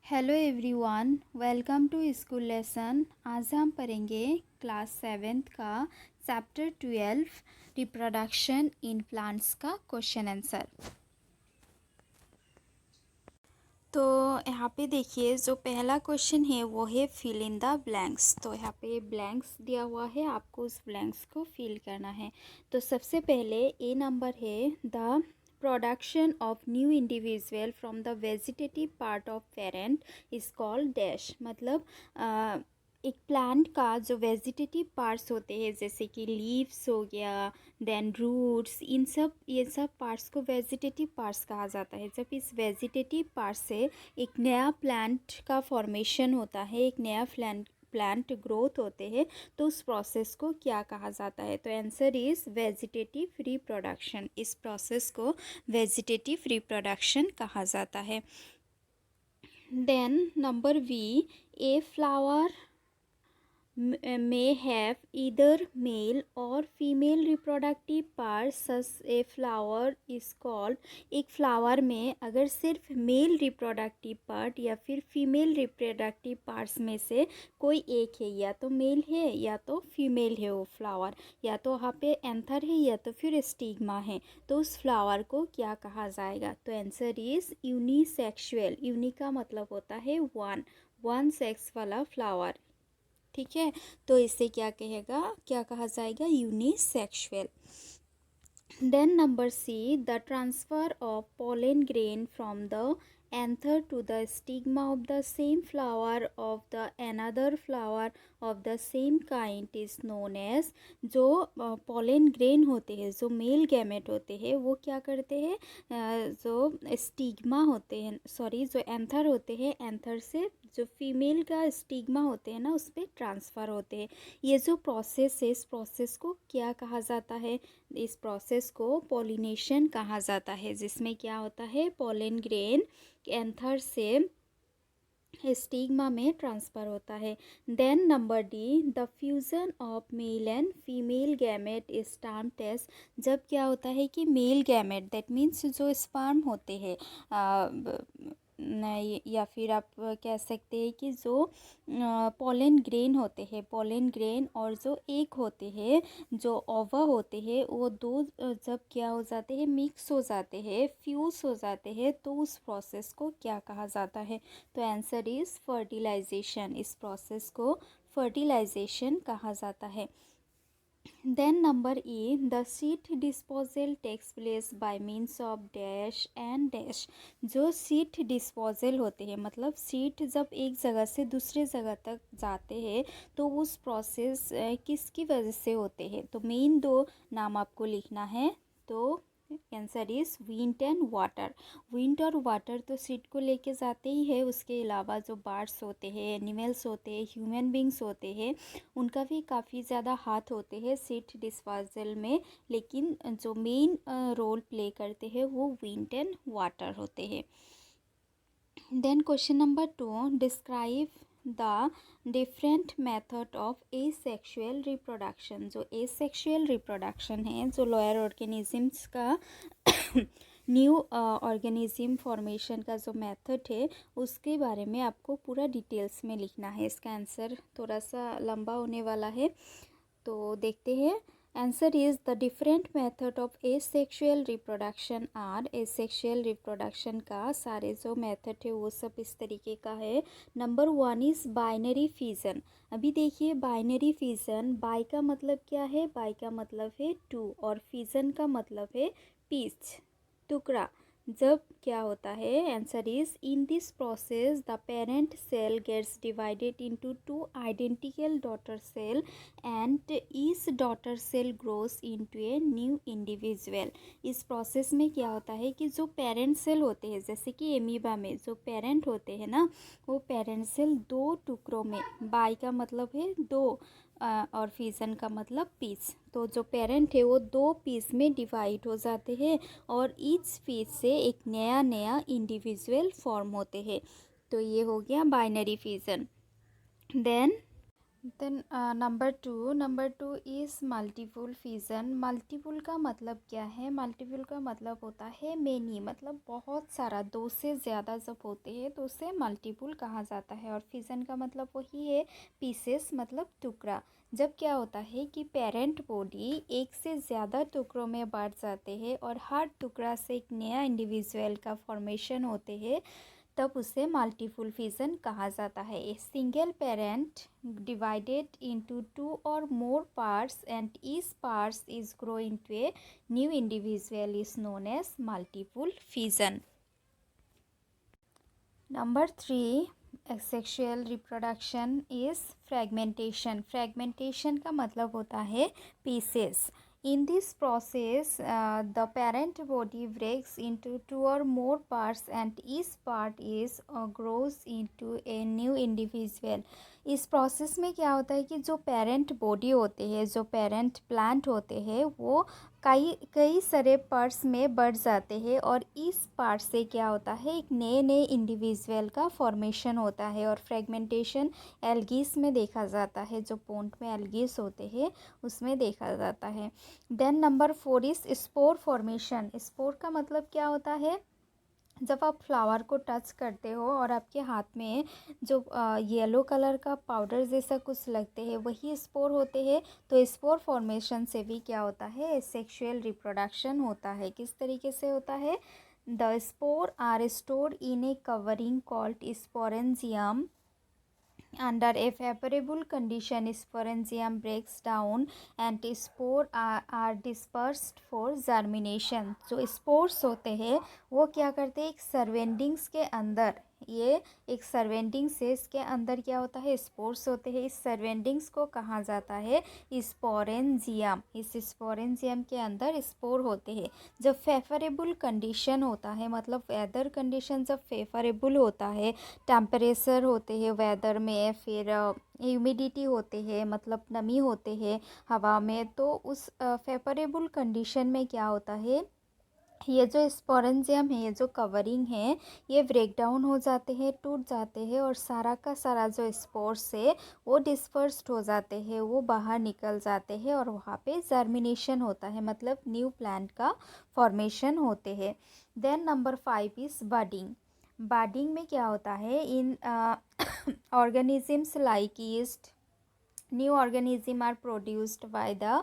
Hello everyone, welcome to school lesson. आज हम पढ़ेंगे क्लास 7th का चैप्टर 12 रिप्रोडक्शन इन प्लांट्स का क्वेश्चन आंसर। तो यहाँ पे देखिए, जो पहला क्वेश्चन है वो है फिल इन द ब्लैंक्स। तो यहाँ पे ब्लैंक्स दिया हुआ है, आपको उस ब्लैंक्स को फिल करना है। तो सबसे पहले ए नंबर है the production of new individual from the vegetative part of parent is called dash. मतलब एक प्लांट का जो वेजिटेटिव पार्ट्स होते हैं, जैसे कि लीव्स हो गया, देन रूट्स, ये सब पार्ट्स को वेजिटेटिव पार्ट्स कहा जाता है। जब इस वेजिटेटिव पार्ट से एक नया प्लांट का फॉर्मेशन होता है, एक नया प्लांट ग्रोथ होते हैं, तो उस प्रोसेस को क्या कहा जाता है? तो आंसर इज वेजिटेटिव रिप्रोडक्शन। इस प्रोसेस को वेजिटेटिव रिप्रोडक्शन कहा जाता है। Then number B, a flower may have either male or female reproductive parts such a flower is called। एक फ्लावर में अगर सिर्फ मेल रिप्रोडक्टिव पार्ट या फिर फीमेल रिप्रोडक्टिव पार्ट्स में से कोई एक है, या तो मेल है या तो फीमेल है, वो फ्लावर या तो वहाँ पे एंथर है या तो फिर स्टिग्मा है, तो उस फ्लावर को क्या कहा जाएगा? तो आंसर इज यूनिसेक्सुअल। यूनि का मतलब होता है वन सेक्स वाला फ्लावर। ठीक है, तो इसे क्या कहा जाएगा? Unisexual. Then number C, the transfer of pollen grain from the anther to the stigma of the same flower of the another flower of the same kind is known as. जो pollen grain होते हैं, जो male gamete होते हैं, वो क्या करते हैं? जो स्टिग्मा होते हैं, सॉरी, जो एंथर होते हैं, एंथर से जो फीमेल का स्टिग्मा होते हैं ना, उस पर ट्रांसफ़र होते हैं। ये जो प्रोसेस है, इस प्रोसेस को क्या कहा जाता है? इस प्रोसेस को पॉलिनेशन कहा जाता है, जिसमें क्या होता है? पोलन ग्रेन एंथर से स्टिग्मा में ट्रांसफ़र होता है। Then number D, the fusion of male and female gamete is termed as. जब क्या होता है कि मेल गैमेट, दैट मीन्स जो स्पर्म होते हैं, या फिर आप कह सकते हैं कि जो पोलन ग्रेन होते हैं, पोलन ग्रेन और जो एग होते हैं, जो ओवा होते हैं, वो दो जब क्या हो जाते हैं? मिक्स हो जाते हैं, फ्यूज हो जाते हैं, तो उस प्रोसेस को क्या कहा जाता है? तो आंसर इज फर्टिलाइजेशन। इस प्रोसेस को फर्टिलाइजेशन कहा जाता है। Then number E, the seed disposal takes place by means of dash and dash. जो सीड डिस्पोजल होते हैं, मतलब सीड जब एक जगह से दूसरे जगह तक जाते हैं, तो उस प्रोसेस किसकी वजह से होते हैं? तो मेन दो नाम आपको लिखना है। तो answer is wind and water. Wind और वाटर तो सीड को लेके जाते ही है, उसके अलावा जो बर्ड्स होते हैं, एनिमल्स होते हैं, ह्यूमन बींग्स होते हैं, उनका भी काफ़ी ज़्यादा हाथ होते हैं सीड डिस्पोजल में, लेकिन जो मेन रोल प्ले करते हैं वो विंड एंड वाटर होते हैं। Then question number 2, describe the different method of asexual reproduction. जो एसेक्सुअल रिप्रोडक्शन है, जो लोअर ऑर्गेनिजम्स का न्यू ऑर्गेनिज्म फॉर्मेशन का जो मेथड है, उसके बारे में आपको पूरा डिटेल्स में लिखना है। इसका आंसर थोड़ा सा लंबा होने वाला है, तो देखते हैं। Answer is the different method of asexual reproduction are. Asexual reproduction का सारे जो मेथड है वो सब इस तरीके का है। Number 1 is binary fission. अभी देखिए, बाइनरी फिजन, बाई का मतलब क्या है? बाई का मतलब है टू, और फिजन का मतलब है पीस, टुकड़ा। जब क्या होता है? Answer is in this process the parent cell gets divided into two identical daughter cell and each daughter cell grows into a new individual. इस प्रोसेस में क्या होता है कि जो पेरेंट सेल होते हैं, जैसे कि एमीबा में जो पेरेंट होते हैं ना, वो पेरेंट सेल दो टुकड़ों में, बाई का मतलब है दो, और फिजन का मतलब पीस, तो जो पेरेंट है वो दो पीस में डिवाइड हो जाते हैं, और ईच पीस से एक नया नया इंडिविजुअल फॉर्म होते हैं। तो ये हो गया binary fission. Then then number two is multiple fission. Multiple का मतलब क्या है? मल्टीपल का मतलब होता है मेनी, मतलब बहुत सारा, दो से ज़्यादा जब होते हैं तो उसे मल्टीपल कहा जाता है। और फिजन का मतलब वही है पीसेस, मतलब टुकड़ा। जब क्या होता है कि पेरेंट बॉडी एक से ज़्यादा टुकड़ों में बांट जाते हैं और हर टुकड़ा से एक नया इंडिविजुअल का फॉर्मेशन होते हैं, तब उसे मल्टीपल फिजन कहा जाता है। A single parent divided into two or more parts and each parts is grow into a new individual is known as multiple fission. Number three, sexual reproduction is fragmentation. Fragmentation का मतलब होता है pieces. In this process, the parent body breaks into two or more parts and each part is grows into a new individual. इस process में क्या होता है कि जो पेरेंट बॉडी होते हैं, जो पेरेंट प्लांट होते हैं, वो कई कई सारे पार्ट्स में बढ़ जाते हैं और इस पार्ट से क्या होता है, एक नए नए इंडिविजुअल का फॉर्मेशन होता है। और फ्रेगमेंटेशन एल्गीस में देखा जाता है, जो पोन्ट में एल्गीस होते हैं उसमें देखा जाता है। Then number four is spore formation. Spore का मतलब क्या होता है? जब आप फ्लावर को टच करते हो और आपके हाथ में जो येलो कलर का पाउडर जैसा कुछ लगते हैं, वही स्पोर होते हैं। तो स्पोर फॉर्मेशन से भी क्या होता है, सेक्सुअल रिप्रोडक्शन होता है। किस तरीके से होता है? The spore are stored in a covering called sporangium. Under a favorable condition, sporangium breaks down and spore are dispersed for germination. जो स्पोर्स होते हैं वो क्या करते हैं, एक सर्वेंडिंग्स के अंदर, ये एक सर्वेंडिंग्स है, इसके अंदर क्या होता है, स्पोर्स होते हैं। इस सर्वेंडिंग्स को कहा जाता है स्पोरेंजियम। इस स्पोरेंजियम के अंदर स्पोर होते हैं। जब फेवरेबल कंडीशन होता है, मतलब वेदर कंडीशन जब फेवरेबल होता है, टेम्परेचर होते हैं वेदर में, फिर ह्यूमिडिटी होते हैं, मतलब नमी होते हैं हवा में, तो उस फेवरेबल कंडीशन में क्या होता है, ये जो स्पोरेंजियम है, ये जो कवरिंग है, ये ब्रेक डाउन हो जाते हैं, टूट जाते हैं और सारा का सारा जो स्पोर्स है वो डिस्पर्स्ड हो जाते हैं, वो बाहर निकल जाते हैं और वहाँ पे जर्मिनेशन होता है, मतलब न्यू प्लांट का फॉर्मेशन होते हैं। Then number five is budding. Budding में क्या होता है, in organisms like yeast, new organisms are produced by the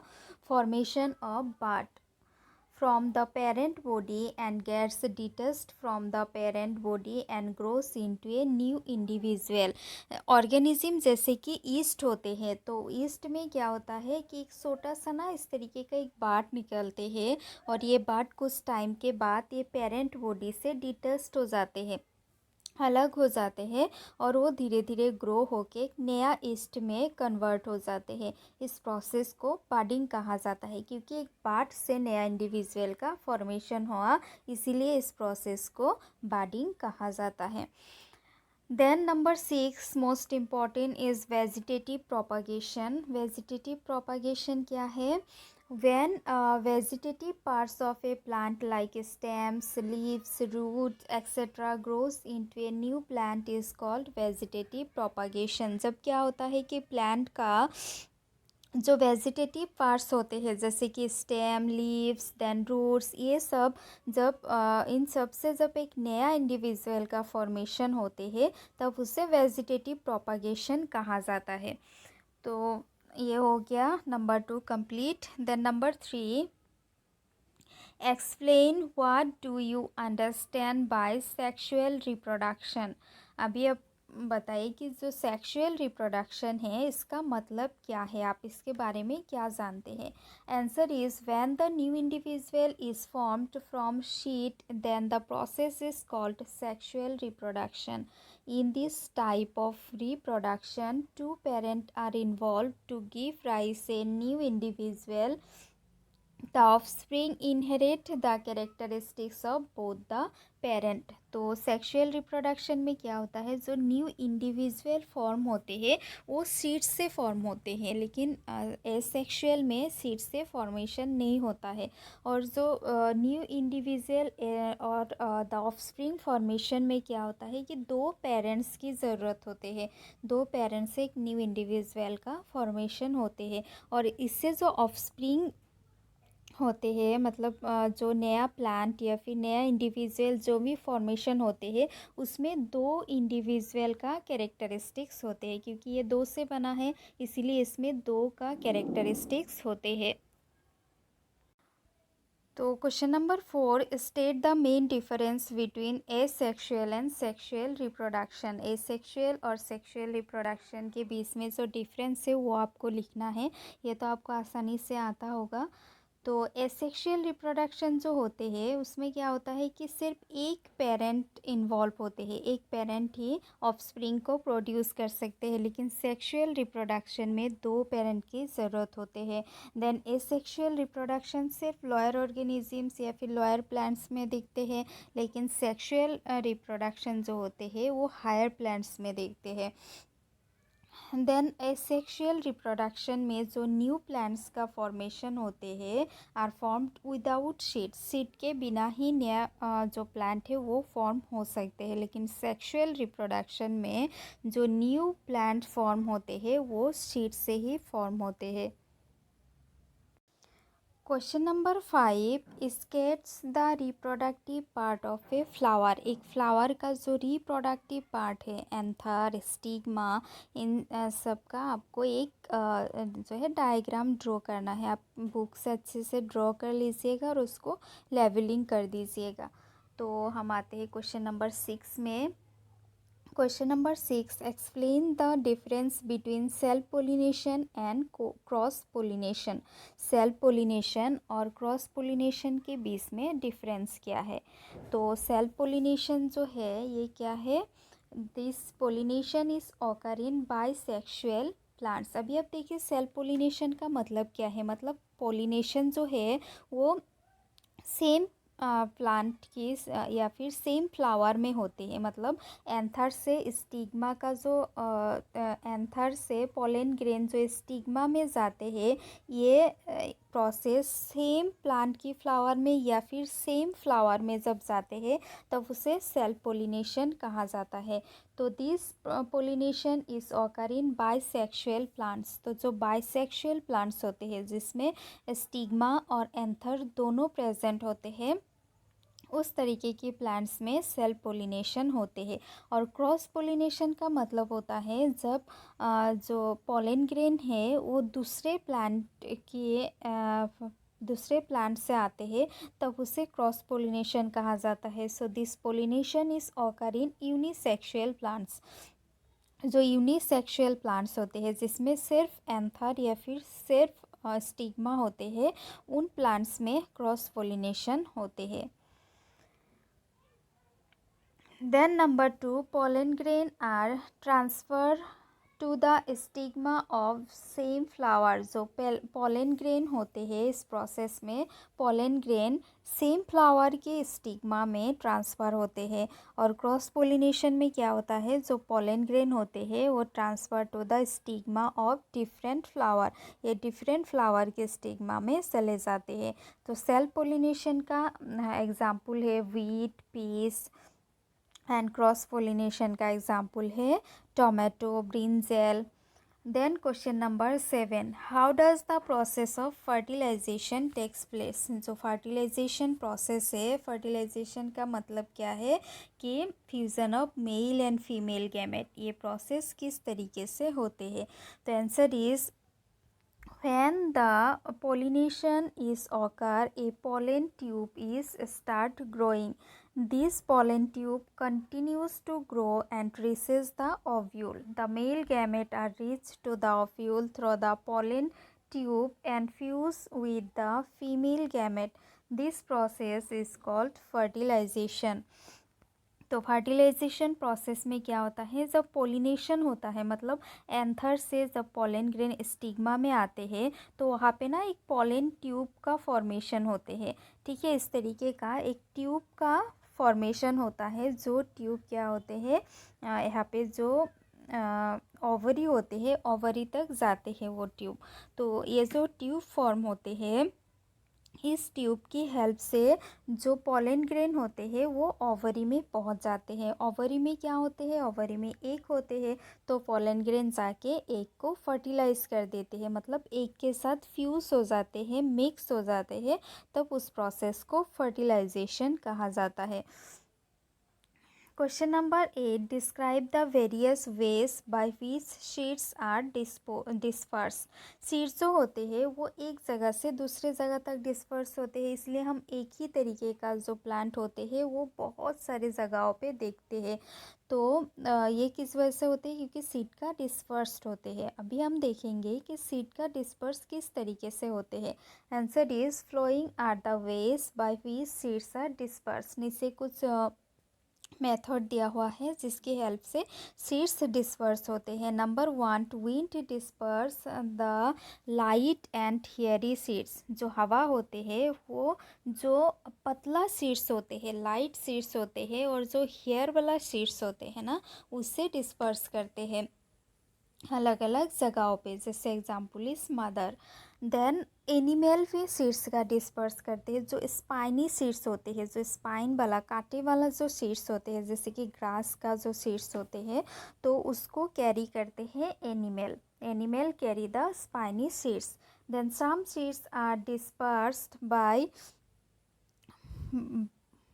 formation of bud from the parent body and gets detached from the parent body and grows into a new individual. Organism जैसे कि east होते हैं, तो east में क्या होता है कि एक छोटा सा ना इस तरीके का एक बाट निकलते हैं और ये बाट कुछ टाइम के बाद ये पेरेंट बॉडी से डिटेस्ट हो जाते हैं, अलग हो जाते हैं और वो धीरे धीरे ग्रो होके एक नया ईस्ट में कन्वर्ट हो जाते हैं। इस प्रोसेस को बडिंग कहा जाता है, क्योंकि एक पार्ट से नया इंडिविजुअल का फॉर्मेशन हुआ, इसीलिए इस प्रोसेस को बडिंग कहा जाता है। Then number six most important is vegetative propagation. Vegetative propagation क्या है? When vegetative parts of a plant like stems, leaves, roots, etc. grows into a new plant is called vegetative propagation. जब क्या होता है कि प्लांट का जो vegetative parts होते हैं, जैसे कि स्टेम, लीव्स, देन रूट्स, ये सब जब इन सब से जब एक नया इंडिविजुअल का फॉर्मेशन होते हैं, तब उसे वेजिटेटिव प्रोपागेशन कहा जाता है। तो ये हो गया number two complete. Then number three, explain what do you understand by sexual reproduction. अभी अब बताइए कि जो सेक्सुअल रिप्रोडक्शन है इसका मतलब क्या है, आप इसके बारे में क्या जानते हैं। Answer is when the new individual is formed from sheet, then the process is called sexual reproduction. In this type of reproduction, two parents are involved to give rise a new individual the offspring inherit the characteristics of both the parent. तो sexual reproduction में क्या होता है, जो new individual form होते हैं वो seeds से फॉर्म होते हैं, लेकिन एसेक्सुअल में सीड्स से फॉर्मेशन नहीं होता है। और जो न्यू इंडिविजुअल और द ऑफस्प्रिंग फॉर्मेशन में क्या होता है कि दो पेरेंट्स की ज़रूरत होते हैं, दो पेरेंट्स से एक न्यू इंडिविजुअल का फॉर्मेशन होते हैं। और इससे जो ऑफस्प्रिंग होते हैं, मतलब जो नया प्लांट या फिर नया इंडिविजुअल जो भी फॉर्मेशन होते हैं उसमें दो इंडिविजुअल का कैरेक्टरिस्टिक्स होते हैं, क्योंकि ये दो से बना है इसीलिए इसमें दो का कैरेक्टरिस्टिक्स होते हैं। तो question number 4, state the main difference between asexual and sexual reproduction. Asexual और सेक्सुअल रिप्रोडक्शन के बीच में जो डिफरेंस है वो आपको लिखना है, ये तो आपको आसानी से आता होगा। तो एसेक्सुअल रिप्रोडक्शन जो होते हैं उसमें क्या होता है कि सिर्फ एक पेरेंट इन्वॉल्व होते हैं, एक पेरेंट ही ऑफस्प्रिंग को प्रोड्यूस कर सकते हैं, लेकिन सेक्सुअल रिप्रोडक्शन में दो पेरेंट की ज़रूरत होते हैं। देन एसेक्सुअल रिप्रोडक्शन सिर्फ लोअर ऑर्गेनिजम्स या फिर लोअर प्लांट्स में दिखते हैं, लेकिन सेक्सुअल रिप्रोडक्शन जो होते हैं वो हायर प्लांट्स में दिखते हैं। देन एसेक्सुअल रिप्रोडक्शन में जो न्यू प्लांट्स का फॉर्मेशन होते हैं are formed without seed, seed के बिना ही नया जो प्लांट है वो फॉर्म हो सकते हैं, लेकिन सेक्सुअल रिप्रोडक्शन में जो न्यू प्लांट फॉर्म होते हैं वो सीड से ही फॉर्म होते हैं। Question number 5, skates the reproductive part of a flower. एक फ्लावर का जो रिप्रोडक्टिव पार्ट है, एंथर, स्टिग्मा, इन सब का आपको एक जो है डायग्राम ड्रॉ करना है। आप बुक से अच्छे से ड्रॉ कर लीजिएगा और उसको लेवलिंग कर दीजिएगा। तो हम आते हैं क्वेश्चन नंबर 6 में। Question number 6, explain the difference between self pollination and cross pollination. Self pollination और क्रॉस पोलिनेशन के बीच में डिफरेंस क्या है। तो सेल्फ पोलिनेशन जो है ये क्या है, this pollination is occur in bisexual plants. अभी आप देखिए सेल्फ पोलिनेशन का मतलब क्या है, मतलब पोलिनेशन जो है वो सेम प्लांट की या फिर सेम फ्लावर में होते हैं, मतलब एंथर से स्टिग्मा का जो एंथर से पोलन ग्रेन जो स्टिग्मा में जाते हैं, ये प्रोसेस सेम प्लांट की फ्लावर में या फिर सेम फ्लावर में जब जाते हैं तब उसे सेल्फ पोलिनेशन कहा जाता है। तो this pollination is occur in bisexual plants. तो जो बाइसेक्सुअल प्लांट्स होते हैं जिसमें स्टिग्मा और एंथर दोनों प्रेजेंट होते हैं, उस तरीके के प्लांट्स में सेल्फ पोलिनेशन होते हैं। और क्रॉस पोलिनेशन का मतलब होता है जब जो पोलन ग्रेन है वो दूसरे प्लांट दूसरे प्लांट से आते हैं तब उसे क्रॉस पोलिनेशन कहा जाता है। So this pollination is occur in unisexual plants. जो यूनिसेक्सुअल प्लांट्स होते हैं जिसमें सिर्फ एंथर या फिर सिर्फ स्टिग्मा होते हैं, उन प्लांट्स में क्रॉस पोलिनेशन होते हैं। Then number 2, pollen grain are transferred to the stigma of same flower। जो pollen grain होते हैं इस प्रोसेस में pollen grain सेम फ्लावर के स्टिग्मा में ट्रांसफ़र होते हैं। और क्रॉस पोलिनेशन में क्या होता है, जो pollen grain होते हैं वो transfer to the stigma of different flower, ये डिफरेंट फ्लावर के स्टिग्मा में चले जाते हैं। तो सेल्फ पोलिनेशन का एग्जाम्पल है wheat, peas, and cross pollination का एग्जाम्पल है tomato, brinjal. Then question number 7, how does the process of fertilization takes place. जो फर्टिलाइजेशन प्रोसेस है, फर्टिलाइजेशन का मतलब क्या है कि fusion of male and female gamete, ये प्रोसेस किस तरीके से होते हैं। तो answer is when the pollination is occur, a pollen tube is start growing. This pollen tube continues to grow and reaches the ovule. The male gamete are reached to the ovule through the pollen tube and fuse with the female gamete. This process is called fertilization. तो fertilisation process में क्या होता है, जब pollination होता है मतलब anther से जब पोलन ग्रेन स्टिग्मा में आते हैं तो वहाँ पे ना एक पोलन ट्यूब का फॉर्मेशन होते हैं। ठीक है, इस तरीके का एक ट्यूब का फॉर्मेशन होता है। जो ट्यूब क्या होते हैं, यहाँ पे जो ओवरी होते हैं, ओवरी तक जाते हैं वो ट्यूब। तो ये जो ट्यूब फॉर्म होते हैं, इस ट्यूब की हेल्प से जो पोलन ग्रेन होते हैं वो ओवरी में पहुंच जाते हैं। ओवरी में क्या होते हैं, ओवरी में एग होते हैं। तो पोलन ग्रेन जाके एग को फर्टिलाइज कर देते हैं, मतलब एग के साथ फ्यूज हो जाते हैं, मिक्स हो जाते हैं। तब उस प्रोसेस को फर्टिलाइजेशन कहा जाता है। Question number 8, describe the various ways by which seeds are disperse. Seeds जो होते हैं वो एक जगह से दूसरे जगह तक डिस्पर्स होते हैं, इसलिए हम एक ही तरीके का जो प्लांट होते हैं वो बहुत सारी जगहों पे देखते हैं। तो ये किस वजह से होते हैं, क्योंकि सीड का डिस्पर्स्ड होते हैं। अभी हम देखेंगे कि सीड का डिस्पर्स किस तरीके से होते हैं। Answer is flowing are the ways by which seeds are disperse. नीचे कुछ मेथड दिया हुआ है जिसकी हेल्प से सीड्स डिस्पर्स होते हैं। Number 1, to wind disperse the light and hairy seeds. जो हवा होते हैं वो जो पतला सीड्स होते हैं, लाइट सीड्स होते हैं, और जो हेयर वाला सीड्स होते हैं ना, उससे डिस्पर्स करते हैं अलग अलग जगहों पे। जैसे एग्जाम्पल इज मदर। देन एनिमल भी सीड्स का डिस्पर्स करते हैं। जो स्पाइनी सीड्स होते हैं, जो स्पाइन वाला कांटे वाला जो सीड्स होते हैं, जैसे कि ग्रास का जो सीड्स होते हैं, तो उसको कैरी करते हैं animal. Animal carry the spiny seeds. Then some seeds are dispersed by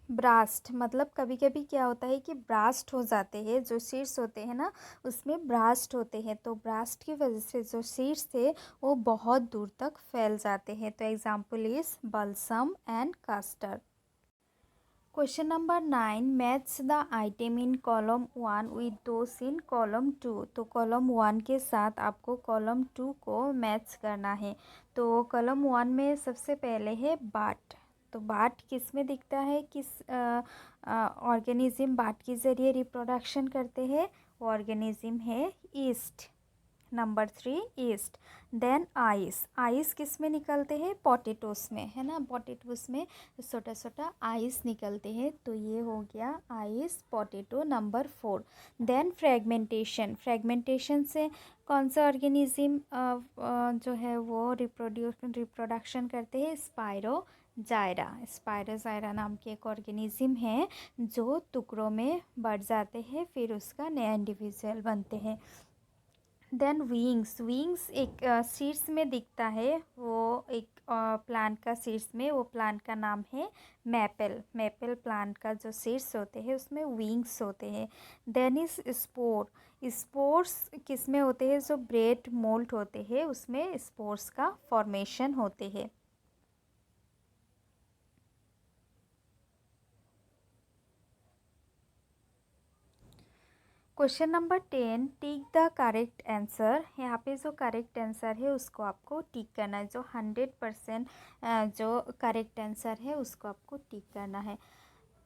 burst. मतलब कभी कभी क्या होता है कि ब्रास्ट हो जाते हैं, जो सीड्स होते हैं ना उसमें ब्रास्ट होते हैं। तो ब्रास्ट की वजह से जो सीड्स थे वो बहुत दूर तक फैल जाते हैं। तो example is balsam and castor. Question number 9, match the item in column 1 with those in column 2। तो कॉलम 1 के साथ आपको कॉलम 2 को मैच करना है। तो कॉलम 1 में सबसे पहले है बाट। तो बाट किस में दिखता है, किस ऑर्गेनिज्म बाट के ज़रिए रिप्रोडक्शन करते हैं, वो ऑर्गेनिज्म है yeast. Number 3, yeast. Then eyes. Eyes किस में निकलते हैं, पोटैटोस में, है ना। पोटैटोस में छोटा छोटा आइस निकलते हैं। तो ये हो गया eyes, potato. Number 4। Then fragmentation. Fragmentation से कौन सा ऑर्गेनिज्म जो है वो रिप्रोडक्शन करते हैं, स्पायरोजाइरा। स्पायरोजाइरा नाम के एक ऑर्गेनिज्म है जो टुकड़ों में बढ़ जाते हैं, फिर उसका नया इंडिविजुअल बनते हैं। Then wings. विंग्स एक सीड्स में दिखता है, वो एक प्लांट का सीड्स में, वो प्लांट का नाम है मैपल। मैपल प्लांट का जो सीड्स होते हैं उसमें विंग्स होते हैं। Then is spore. स्पोर्स किस में होते हैं, जो ब्रेड मोल्ड होते हैं उसमें स्पोर्स का फॉर्मेशन होते हैं। Question number 10, tick the correct answer. यहाँ पे जो करेक्ट आंसर है उसको आपको टिक करना है। जो 100% जो करेक्ट आंसर है उसको आपको टिक करना है।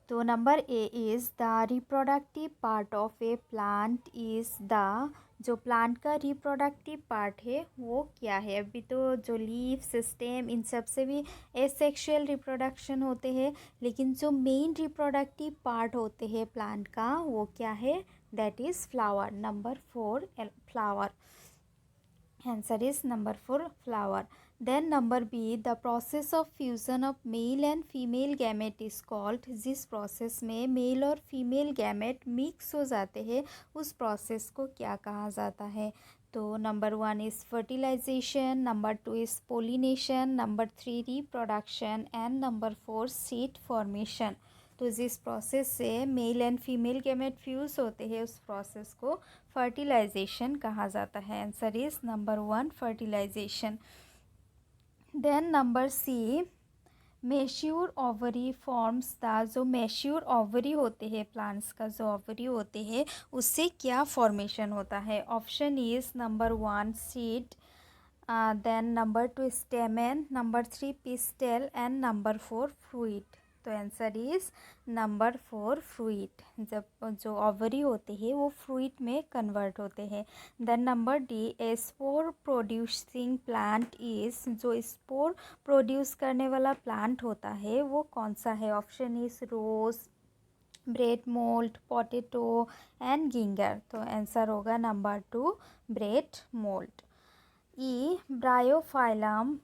तो number A is the reproductive part of A plant is the. जो प्लांट का रिप्रोडक्टिव पार्ट है वो क्या है। अभी तो जो लीफ, सिस्टम, इन सब से भी एसेक्सुअल रिप्रोडक्शन होते हैं, लेकिन जो मेन रिप्रोडक्टिव पार्ट होते हैं प्लांट का वो क्या है, that is flower. Number 4, flower. Answer is number 4, flower. Then number B, the process of fusion of male and female gamete is called. जिस प्रोसेस में मेल और फीमेल गैमेट मिक्स हो जाते हैं उस प्रोसेस को क्या कहा जाता है। तो number 1 is fertilisation, number 2 is pollination, number 3 reproduction, and number 4 seed formation. तो जिस प्रोसेस से male and female gamete fuse होते हैं उस प्रोसेस को फर्टिलाइजेशन कहा जाता है। Answer is number 1, fertilisation. Then number C, mature ovary forms the. जो मैच्योर ओवरी होते हैं प्लांट्स का, जो ओवरी होते हैं उससे क्या फॉर्मेशन होता है। Option is number 1 seed, then number 2 stamen, number 3 pistil, and number 4 fruit. तो आंसर इज नंबर 4 फ्रूट। जब जो ओवरी होते हैं वो फ्रूट में कन्वर्ट होते हैं। Then number D, spore producing plant is, जो स्पोर प्रोड्यूस करने वाला प्लांट होता है वो कौन सा है? Option is rose, bread mould, potato and ginger. तो आंसर होगा number 2 bread mould. E, bryophyllum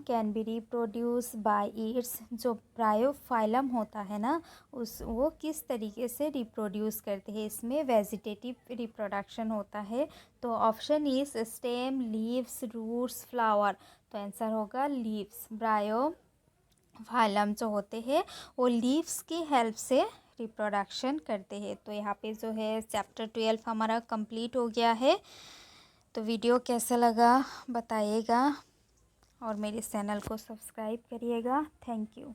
can be reproduce by its, जो ब्रायोफाइलम होता है ना वो किस तरीके से रिप्रोड्यूस करते हैं? इसमें वेजिटेटिव रिप्रोडक्शन होता है। तो option is stem, leaves, roots, flower. तो आंसर होगा लीव्स। ब्रायोफाइलम जो होते हैं वो लीव्स की हेल्प से रिप्रोडक्शन करते हैं। तो यहाँ पे जो है चैप्टर 12 हमारा कंप्लीट हो गया है। तो वीडियो कैसा लगा बताइएगा और मेरे चैनल को सब्सक्राइब करिएगा। Thank you.